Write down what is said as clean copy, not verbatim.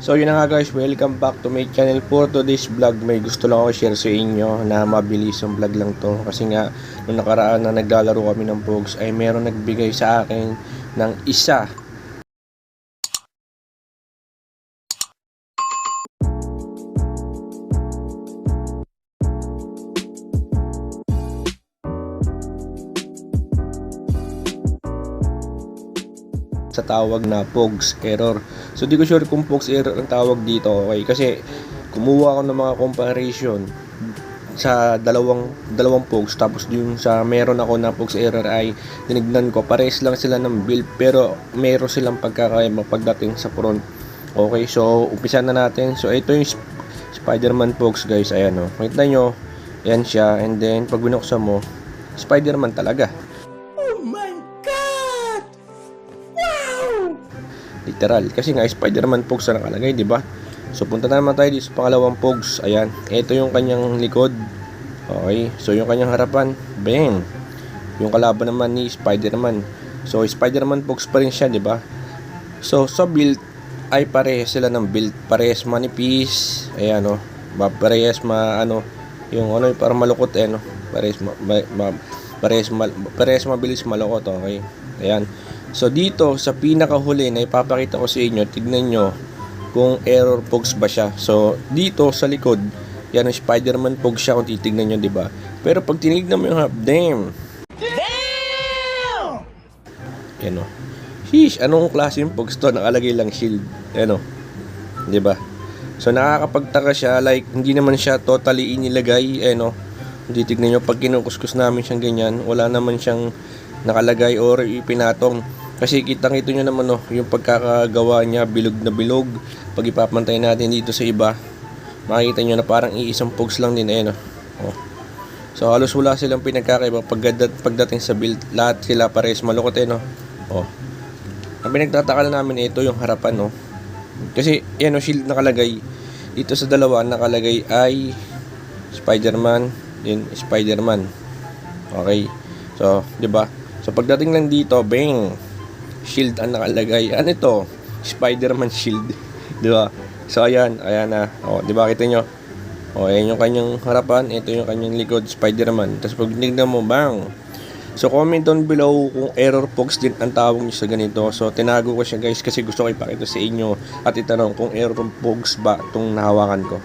So yun na nga guys, welcome back to my channel. For today's vlog, may gusto lang ako share sa inyo na mabilis ang vlog lang to. Kasi nga, nung nakaraan na naglalaro kami ng Pogs, ay meron nagbigay sa akin ng isa sa tawag na Pogs error. So di ko sure kung Pogs error ang tawag dito, okay? Kasi kumuha ako ng mga comparison sa dalawang Pogs, tapos yung sa meron ako na Pogs error ay tinignan ko, pares lang sila ng build pero meron silang pagkakaiba pagdating sa front. Okay, so umpisa na natin. So ito yung Spider-Man Pogs guys, ayan o. Makita nyo, yan siya, and then pag binuksan mo, Spider-Man talaga. Literal, kasi nga Spider-Man Pogs na nakalagay, di ba? So punta na naman tayo dito sa pangalawang Pogs. Ayan, ito yung kanyang likod. Okay, so yung kanyang harapan, bang. Yung kalaban naman ni Spider-Man. So Spider-Man Pogs pa rin siya, di ba? So sa build ay parehas sila ng build, parehas manipis. Ayan oh, parehas yung parang malukot no. Parehas mabilis malukot, okay? Ayan. So dito sa pinakahuli na ipapakita ko sa inyo, tignan nyo kung error Pogs ba siya. So dito sa likod, yan ang Spider-Man Pogs siya kung titignan nyo, di ba? Pero pag tinignan mo yung half, damn! Yan o. Sheesh, anong klase yung Pogs to? Nakalagay lang shield. Yan o. Di ba? So nakakapagtaka siya, like hindi naman siya totally inilagay. Yan o. Hindi tignan nyo, pag kinukuskus namin siyang ganyan, wala naman siyang nakalagay or ipinatong. Kasi kitang-kita nyo naman yung pagkakagawa niya, bilog na bilog. Pag ipapantay natin dito sa iba, makikita nyo na parang iisang Pogs lang din. Ayan oh. So halos wala silang pinagkakaiba pagdating sa build. Lahat sila pares malukot oh. Ang pinagtataka na namin ito yung harapan Kasi yan shield nakalagay. Dito sa dalawa nakalagay ay Spider-Man, din Spider-Man. Okay. So, 'di ba? So pagdating lang dito, bang, shield ang nakalagay. Ano ito? Spider-Man shield. Di ba? So ayan na. Oh, di ba kita nyo? Oh, ayan yung kanyang harapan, ito yung kanyang likod, Spider-Man. Tapos pag tinignan mo, bang. So comment down below kung error Pogs din ang tawag niyo sa ganito. So tinago ko siya guys kasi gusto ko ipakita sa inyo at itanong kung error Pogs ba itong nahawakan ko.